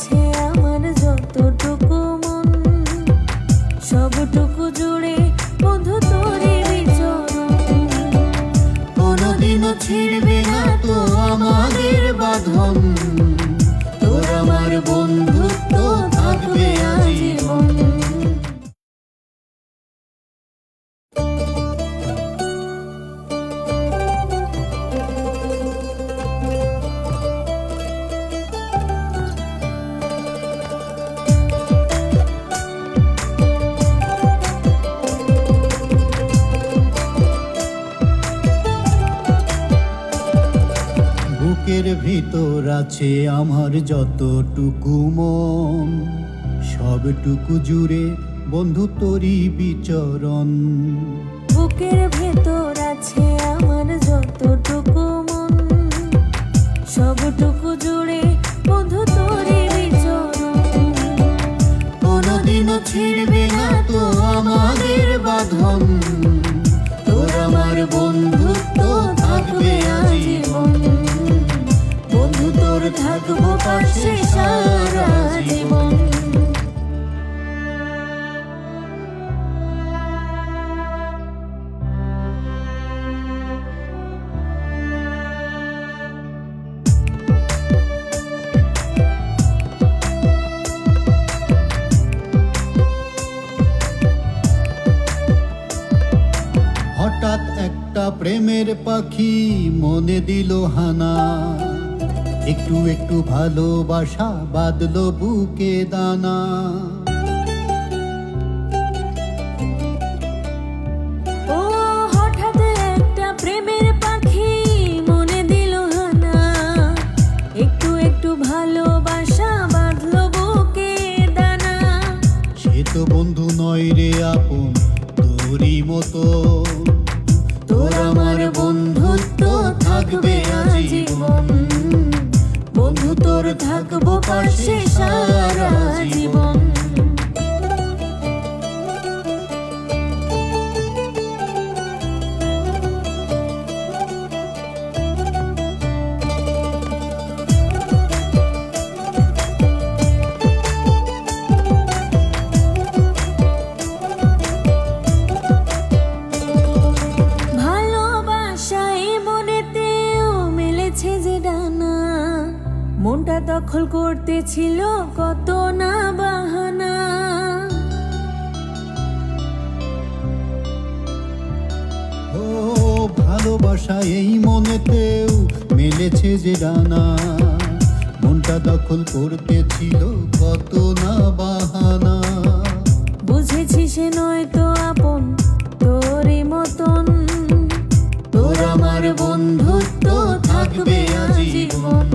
আছে আমার যতটুকু মন, সবটুকু জুড়ে বন্ধু তোরে বিচরণ। কোনোদিনও ছিড়বে না তো আমাদের বাঁধন, তোর আমার বন্ধুত্ব থাকবে আজীবন। বুকের ভিতর আছে আমার যতটুকু মন, সবটুকু জুড়ে বন্ধু তোরই বিচরণ। বুকের ভেতর আছে আমার যতটুকু মন, সবটুকু জুড়ে বন্ধু তোরে বিচরণ। কোনোদিনও ছিড়বে না তো আমাদের বাঁধন, তোর আমার বন্ধুত্ব থাকবে আজীবন। বন্ধু তোর থাকবো পাশে সারা জীবন। হঠাৎ একটা প্রেমের পাখি মনে দিল হানা, একটু একটু ভালোবাসা বাঁধলো বুকে দানা। ও হঠাৎ একটা প্রেমের পাখি মনে দিল হানা, একটু একটু ভালোবাসা বাঁধলো বুকে দানা। সে তো বন্ধু নয় রে আপন তোরই মতো, তোর আমার বন্ধুত্ব থাকবে আজীবন। বন্ধু তোর থাকবো পাশে সারা জীবন। ভালোবাসায় মনেতেও মেলেছে যে ডানা, মনটা দখল করতেছিল কত না বাহানা। ও ভালোবাসা এই মনেতেও মেলেছে যে ডানা, মনটা দখল করতেছিল কত না বাহানা। বুঝেছি সে নয় তো আপন তোরই মতন, তোর আমার বন্ধুত্ব থাকবে আজীবন।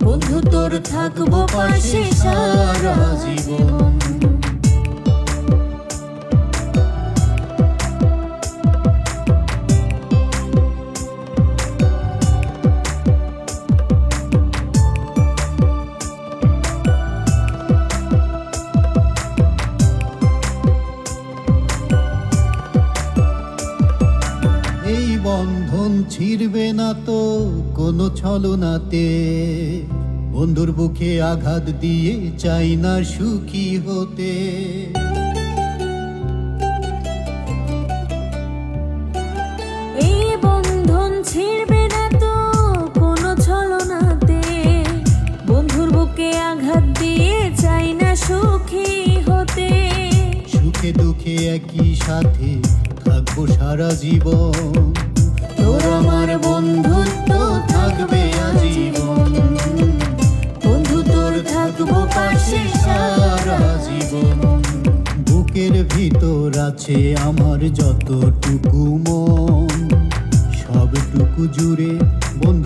বন্ধু তোর থাকবো পাশে সারা জীবন। এই বন্ধন ছিড়বে না তো কোনো ছলনাতে, বন্ধুর বুকে আঘাত দিয়ে চাই না সুখী হতে। এই বন্ধন ছিড়বে না তো কোনো ছলনাতে, বন্ধুর বুকে আঘাত দিয়ে চাই না সুখী হতে। সুখে দুঃখে একই সাথে থাকবো সারা জীবন, তোর আমার বন্ধুত্ব থাকবে আজীবন। বন্ধু তোর থাকবো পাশে সারা জীবন। বুকের ভিতর আছে আমার যতটুকু মন, সবটুকু জুড়ে বন্ধু